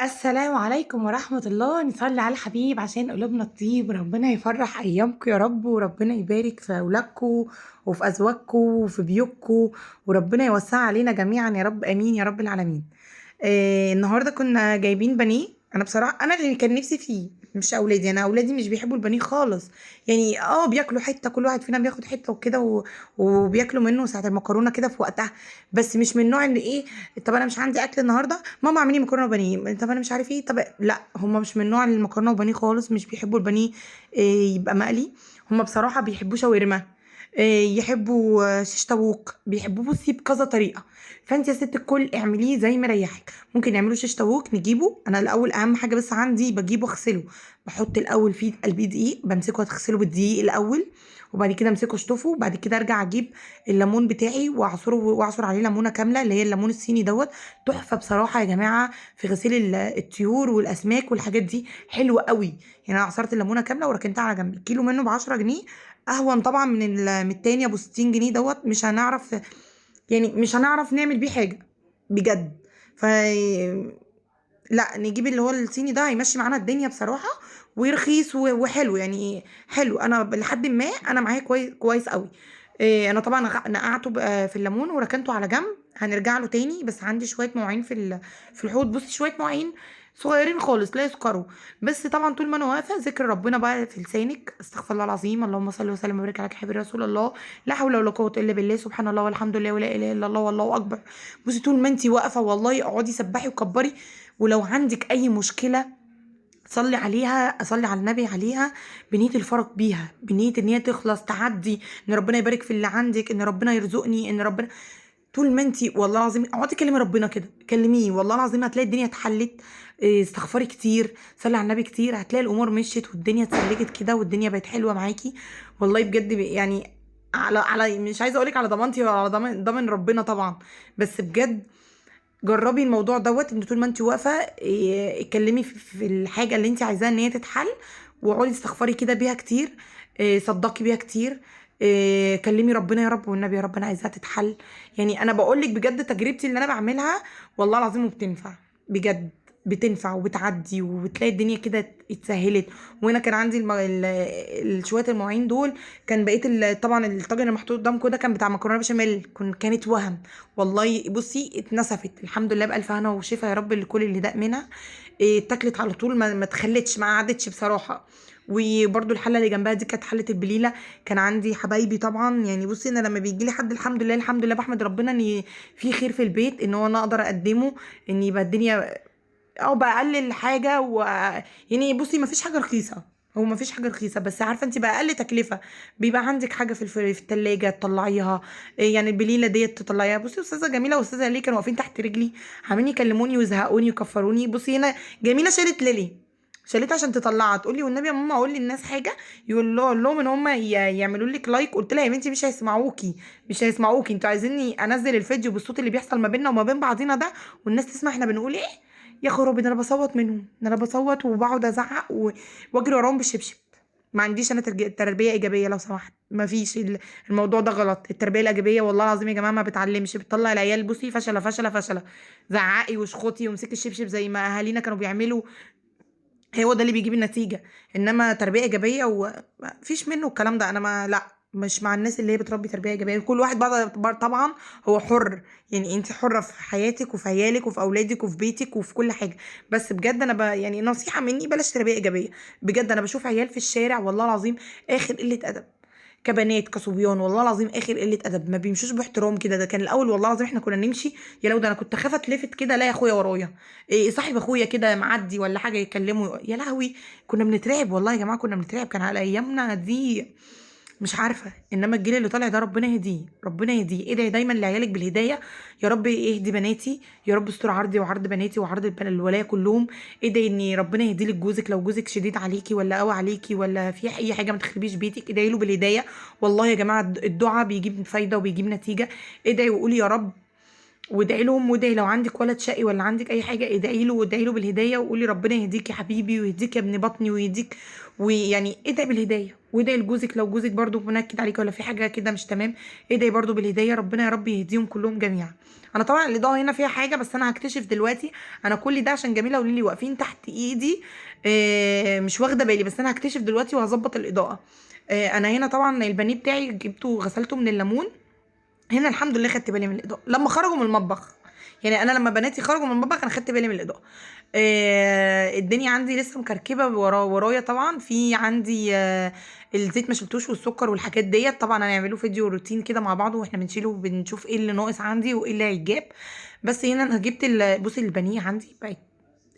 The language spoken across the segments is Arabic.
السلام عليكم ورحمة الله. نصلي على الحبيب عشان قلوبنا تطيب. ربنا يفرح أيامكم يا رب، وربنا يبارك في أولادكم وفي أزواجكم وفي بيوتكم، وربنا يوسع علينا جميعا يا رب، آمين يا رب العالمين. النهاردة كنا جايبين بانيه. أنا بصراحة أنا اللي كان نفسي فيه، مش أولادي. أنا أولادي مش بيحبوا البانيه خالص. يعني بياكلوا حتة، كل واحد فينا بياخد حتة وكده وبياكلوا منه ساعة المكرونة كده في وقتها. بس مش من النوع اللي طب انا مش عندي اكل النهارده، ماما اعملي مكرونه وبانيه، طب انا مش عارف طب لا، هم مش من نوع المكرونه وبانيه خالص، مش بيحبوا البانيه يبقى مقلي. هم بصراحه بيحبوا شاورما، يحبوا شيش طاووق، بيحبوه بصي بكذا طريقه. فانت يا ست الكل اعمليه زي ما يريحك. ممكن يعملوا شيش طاووق، نجيبه انا الاول، اهم حاجه بس عندي بجيبه اغسله. بحط الاول فيه قلبيه دقيق، بمسكه هتغسله بالدقيق الاول، وبعد كده امسكه اشطفه، وبعد كده ارجع اجيب الليمون بتاعي واعصره، واعصر عليه ليمونه كامله اللي هي الليمون الصيني دوت. تحفه بصراحه يا جماعه في غسيل الطيور والاسماك والحاجات دي، حلوه قوي. يعني انا عصرت الليمونه كامله وركنتها على جنب. الكيلو منه ب 10 جنيه، اهون طبعا من من التاني ابو 60 جنيه دوت. مش هنعرف، يعني مش هنعرف نعمل بيه حاجه بجد. ف لا، نجيب اللي هو الصيني ده هيمشي معانا الدنيا بصراحه، ورخيص وحلو يعني. حلو، انا لحد ما انا معايا كويس كويس قوي. انا طبعا نقعته في الليمون وركنته على جنب. هنرجع له تاني، بس عندي شويه مواعين في الحوض. بصي شويه مواعين صغيرين خالص لا يسكروا. بس طبعا طول ما انا واقفه ذكر ربنا بقى في لسانك، استغفر الله العظيم، اللهم صل وسلم وبارك على حبيبي رسول الله، لا حول ولا قوه الا بالله، سبحان الله والحمد لله ولا اله الا الله والله اكبر. بصي طول ما انت واقفه والله اقعدي سبحي وكبري. ولو عندك اي مشكله صلي عليها، صلي على النبي عليها، بنية الفرج بيها، بنية ان هي تخلص تعدي، ان ربنا يبارك في اللي عندك، ان ربنا يرزقني، ان ربنا. طول ما انتي والله العظيم اقعدي كلمي ربنا كده، كلميه والله العظيم هتلاقي الدنيا اتحلت. استغفري كتير، صلي على النبي كتير، هتلاقي الامور مشيت والدنيا اتسلكت كده والدنيا بقت حلوه معاكي. والله بجد يعني على مش عايزه اقولك على ضمانتي ولا على ضمن ربنا طبعا، بس بجد جربي الموضوع دوت. ان طول ما انت واقفه اتكلمي في الحاجه اللي انت عايزاها ان هي تتحل، واقعدي استغفري كده بيها كتير، صدقي بيها كتير، كلمي ربنا يا رب والنبي يا رب انا عايزاها تتحل. يعني انا بقول لك بجد تجربتي اللي انا بعملها والله العظيم وبتنفع بجد، بتنفع وبتعدي وبتلاقي الدنيا كده اتسهلت. وانا كان عندي شويه المواعين دول، كان بقيه طبعا الطاجن اللي محطوط قدامكم ده كان بتاع مكرونه بشاميل، كانت وهم. والله بصي اتنسفت الحمد لله بألف هنا وشفا يا رب لكل اللي داق منها. اتاكلت على طول، ما تخلتش، ما قعدتش بصراحه. وبرده الحله اللي جنبها دي كانت حله البليله. كان عندي حبايبي طبعا. يعني بصي انا لما بيجي لي حد الحمد لله الحمد لله بحمد ربنا ان في خير في البيت، ان هو انا اقدر اقدمه، ان يبقى الدنيا او بقلل حاجه يعني بصي ما فيش حاجه رخيصه. هو ما فيش حاجه رخيصه، بس عارفه انت باقل تكلفه بيبقى عندك حاجه في التلاجة تطلعيها. يعني البليله ديت تطلعيها. بصي استاذه جميله واستاذه ليلي كانوا واقفين تحت رجلي عمالين يكلموني ويزهقوني ويكفروني. بصي هنا جميله شالت ليلي، شالتها عشان تطلعها، تقول لي والنبي يا ماما اقول للناس حاجه، يقول لهم ان هم يعملوا لك لايك. قلت لها يا بنتي مش هيسمعوكي، مش هيسمعوكي. انتوا عايزيني انزل الفيديو بالصوت اللي بيحصل ما بيننا وما بين بعضينا ده والناس تسمع احنا بنقول ايه؟ يا خرابي، ده انا بصوت منهم، ده انا بصوت وبقعد ازعق واجري وراهم بالشبشب. ما عنديش انا تربيه ايجابيه لو سمحت. ما فيش الموضوع ده غلط. التربيه الايجابيه والله العظيم يا جماعه ما بتعلمش، بتطلع العيال بصي فشله فشله فشله. زعقي واشخطي وامسكي الشبشب زي ما اهالينا كانوا بيعملوا، هو ده اللي بيجيب النتيجة. انما تربية ايجابية ومفيش منه الكلام ده. انا ما لا، مش مع الناس اللي هي بتربي تربية ايجابية. كل واحد طبعا هو حر. يعني انت حرة في حياتك وفي عيالك وفي اولادك وفي بيتك وفي كل حاجة. بس بجد انا يعني نصيحة مني بلاش تربية ايجابية. بجد انا بشوف عيال في الشارع والله العظيم اخر قلة ادب، كبنات كصبيان والله العظيم اخر قله ادب، ما بيمشوش باحترام كده. ده كان الاول والله العظيم احنا كنا نمشي، يا لو ده انا كنت خاف اتلفت كده الاقي اخويا ورايا، صاحب اخويا كده معدي ولا حاجه يكلمه، يا لهوي. كنا بنترعب والله يا جماعه، كنا بنترعب. كان على ايامنا دي مش عارفه. انما الجيل اللي طالع ده ربنا يهديه، ربنا يهديه. ادعي دايما لعيالك بالهدايه. يا رب اهدي بناتي، يا رب استر عرضي وعرض بناتي وعرض الولايه كلهم. ادعي ان ربنا يهدي لك جوزك لو جوزك شديد عليكي ولا قوي عليكي ولا في اي حاجه ما تخربيش بيتك، ادعي له بالهدايه. والله يا جماعه الدعاء بيجيب فايده وبيجيب نتيجه. ادعي وقولي يا رب وادعي لهم، وادعي لو عندك ولد شقي ولا عندك اي حاجه ادعي له، وادعي له بالهدايه، وقولي ربنا يهديك يا حبيبي، ويهديك يا ابن بطني، ويهديك. ويعني ادعي بالهدايه، وادعي لجوزك لو جوزك برضو منكد عليك ولا في حاجه كده مش تمام، ادعي برضو بالهدايه، ربنا يا رب يهديهم كلهم جميعا. انا طبعا الاضاءه هنا فيها حاجه، بس انا هكتشف دلوقتي. انا كل ده عشان جميله وليلي واقفين تحت ايدي، مش واخده بالي، بس انا هكتشف دلوقتي وهظبط الاضاءه. انا هنا طبعا البانيه بتاعي جبته وغسلته من الليمون. هنا الحمد لله خدت بالي من الاضاءه لما خرجوا من المطبخ. يعني انا لما بناتي خرجوا من المطبخ انا خدت بالي من الاضاءه. الدنيا عندي لسه مكركبه ورايا طبعا، في عندي الزيت ما شلتوش والسكر والحاجات ديت. طبعا هنعمله فيديو روتين كده مع بعض واحنا بنشيله وبنشوف ايه اللي ناقص عندي وايه اللي هيتجاب. بس هنا انا جبت بصي البانيه عندي بقت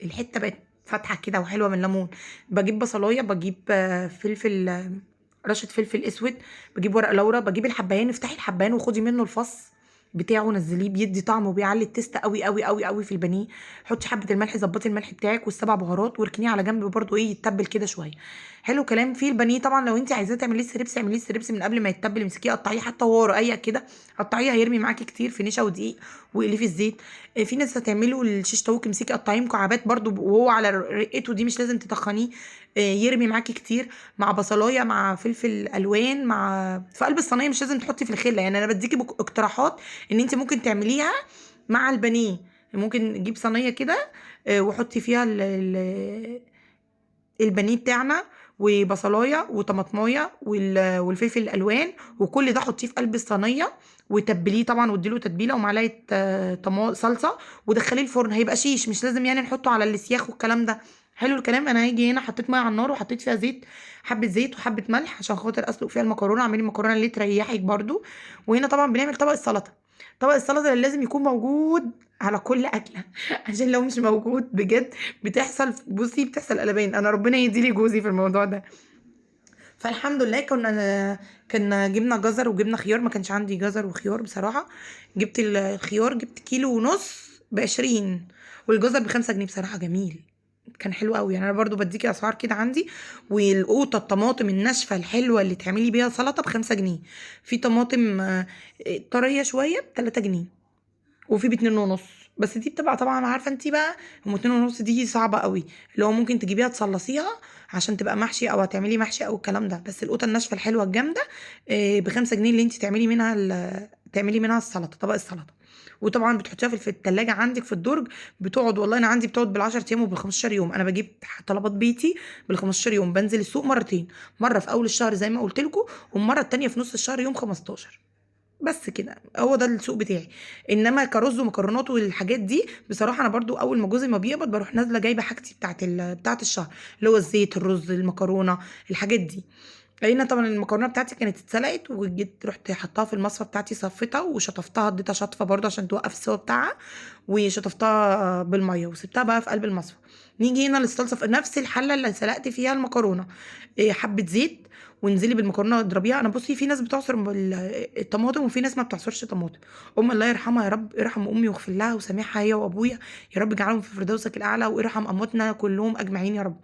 الحته بقت فاتحه كده وحلوه من الليمون. بجيب بصلايه، بجيب فلفل، رشه فلفل اسود، بجيب ورق لورا، بجيب الحبهان. افتحي الحبهان وخدي منه الفص بتاعه، نزليه بيدي طعم وبيعلي التست قوي قوي قوي قوي في البانيه. حطي حبه الملح، ظبطي الملح بتاعك والسبع بهارات واركنيه على جنب برضو ايه يتبل كده شويه. حلو كلام. في البانيه طبعا لو انت عايزاه تعمليه ستريبس اعمليه ستريبس من قبل ما يتبل، امسكيه قطعيه حتى وهو رقيق كده، قطعيه هيرمي معاكي كتير في نشا ودقيق، واقليه في الزيت. في ناس هتعمله الشيش طاووق، امسكي قطعيه مكعبات برضو وهو على رقته دي، مش لازم تتخنيه، يرمي معاكي كتير. مع بصلايه، مع فلفل الوان، مع في قلب الصينيه، مش لازم تحطي في الخله. يعني انا بديكي اقتراحات ان انت ممكن تعمليها مع البانيه. ممكن نجيب صينيه كده وحطي فيها البانيه بتاعنا، وبصلايه وطماطمايه والفلفل الالوان، وكل ده حطيه في قلب الصينيه وتبليه طبعا، واديله تتبيله ومعلقه صلصه، ودخليه الفرن. هيبقى شيش، مش لازم يعني نحطه على السياخ والكلام ده. حلو الكلام. انا هاجي هنا حطيت ميه على النار وحطيت فيها زيت، حبه زيت وحبه ملح عشان خاطر اسلق فيها المكرونه. اعملي المكرونه اللي تريحك برضو. وهنا طبعا بنعمل طبق السلطه. طبق السلطه اللي لازم يكون موجود على كل اكله عشان لو مش موجود بجد بتحصل، بصي بتحصل قلبان. انا ربنا يديلي جوزي في الموضوع ده. فالحمد لله كنا جبنا جزر وجبنا خيار، ما كانش عندي جزر وخيار بصراحة. جبت الخيار، جبت كيلو ونص ب20، والجزر ب5 جنيه بصراحة جميل، كان حلو قوي. يعني انا برضو بديكي اسعار كده عندي. والقوطه الطماطم الناشفه الحلوه اللي تعملي بيها سلطه ب5 جنيه. في طماطم طريه شويه ب3 جنيه، وفي ب2 ونص. بس دي بتبقى طبعا عارفه انت بقى، ام 2 ونص دي صعبه قوي، اللي هو ممكن تجيبيها تصلصيها عشان تبقى محشي او هتعملي محشي او الكلام ده. بس القوطه الناشفه الحلوه الجامده ب5 جنيه، اللي انت تعملي منها السلطه، طبق السلطه. وطبعا بتحطيها في التلاجة عندك في الدرج. بتقعد، والله انا عندي بتقعد بال10 ايام وبال15 يوم. انا بجيب طلبات بيتي بال15 يوم. بنزل السوق مرتين، مره في اول الشهر زي ما قلت لكم، والمره التانيه في نص الشهر يوم 15. بس كده هو ده السوق بتاعي. انما كرز ومكرونات والحاجات دي بصراحه انا برضو اول ما جوزي ما بيقبض بروح نازله جايبه حاجتي بتاعت الشهر، اللي هو الزيت، الرز، المكرونه، الحاجات دي. لان طبعا المكرونه بتاعتي كانت اتسلقت، وجيت رحت حطاها في المصفى بتاعتي، صفيتها وشطفتها، اديتها شطفه برضو عشان توقف السوا بتاعها، وشطفتها بالميه وسبتها بقى في قلب المصفى. نيجي هنا للصلصه في نفس الحله اللي سلقت فيها المكرونه، حبه زيت، وانزلي بالمكرونه اضربيها. انا بصي في ناس بتعصر الطماطم وفي ناس ما بتعصرش طماطم. الله يرحمها يا رب، ارحم امي واغفر لها وسامحها هي وابويا، يا رب اجعلهم في فردوسك الاعلى، وارحم امواتنا كلهم اجمعين يا رب.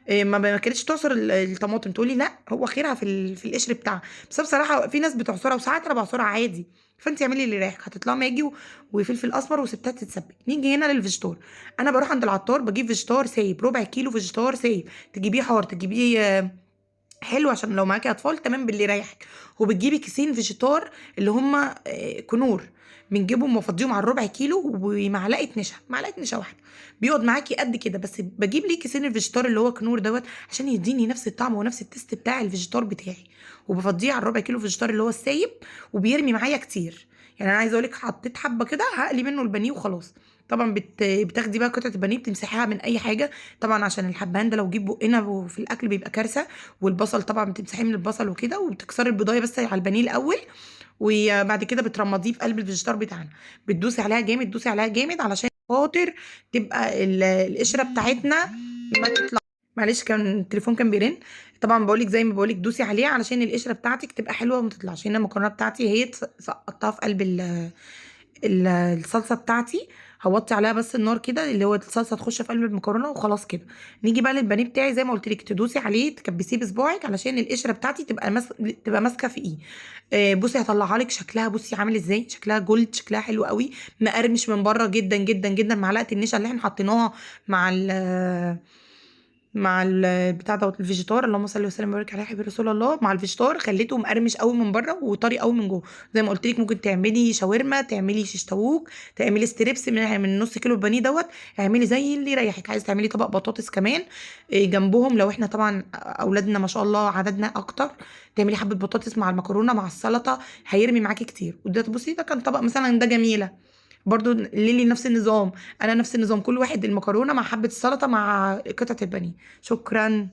ما كانتش تعصر الطماطم، تقولي لا هو خيرها في القشر بتاعها. بس بصراحه في ناس بتعصرها، وساعات انا بعصرها عادي. فانت اعملي اللي رايحك، هتطلع ماجي وفلفل اسمر وسبتها تتسبك. نيجي هنا للفيجيتار. انا بروح عند العطار بجيب فيجيتار سايب، ربع كيلو فيجيتار سايب. تجيبيه حار، تجيبيه حلو عشان لو معاكي اطفال تمام باللي يريحك. وبتجيبي كيسين فيجيتار اللي هما كنور، بنجيبهم وافضيهم على الربع كيلو، ومعلقه نشا، معلقه نشا واحده، بيقعد معاكي قد كده. بس بجيب ليه كيسين الفيجيتار اللي هو كنور دوت عشان يديني نفس الطعم ونفس التست بتاع الفيجيتار بتاعي. وبفضيه على الربع كيلو فيجيتار اللي هو السايب، وبيرمي معايا كتير. يعني انا عايزه اقول لك حطيت حبه كده هقلي منه البانيه وخلاص. طبعا بتاخدي بقى قطعه البانيه بتمسحيها من اي حاجه، طبعا عشان الحبهان ده لو جيب بقنا في الاكل بيبقى كارثه. والبصل طبعا بتمسحيه من البصل وكده، وبتكسري البضايه بس على البانيه الاول، وبعد كده بترمضيه في قلب الفيجيتار بتاعنا. بتدوسي عليها جامد، دوسي عليها جامد علشان خاطر تبقى القشره بتاعتنا ما تطلع. معلش كان التليفون كان بيرن. طبعا بقولك زي ما بقولك دوسي عليها علشان القشره بتاعتك تبقى حلوه وما تطلعش. هنا المكرونه بتاعتي هي سقطتها في قلب الصلصه بتاعتي. هوطي عليها بس النار كده، اللي هو الصلصه تخش في قلب المكرونه وخلاص كده. نيجي بقى للبانيه بتاعي، زي ما قلت لك تدوسي عليه تكبسيه بصباعك علشان القشره بتاعتي تبقى ماسكه في ايه. بصي هطلعها لك شكلها، بصي عامل ازاي، شكلها جولد، شكلها حلو قوي، مقرمش من بره جدا جدا جدا. معلقه النشا اللي احنا حطيناها مع بتاع دوت الفيجيتار، اللهم صل وسلم وبارك على حبيب رسول الله، مع الفيجيتار خليته مقرمش قوي من بره وطري قوي من جوه. زي ما قلت لك ممكن تعملي شاورما، تعملي شيش طاووق، تعملي ستريبس من نص كيلو البانيه دوت. اعملي زي اللي يريحك. عايز تعملي طبق بطاطس كمان جنبهم، لو احنا طبعا اولادنا ما شاء الله عددنا اكتر، تعملي حبه بطاطس مع المكرونه مع السلطه، هيرمي معاكي كتير. وده بصي ده كان طبق مثلا، ده جميله. برضو ليلي نفس النظام، انا نفس النظام، كل واحد المكرونه مع حبه السلطه مع قطعه البانيه. شكرا.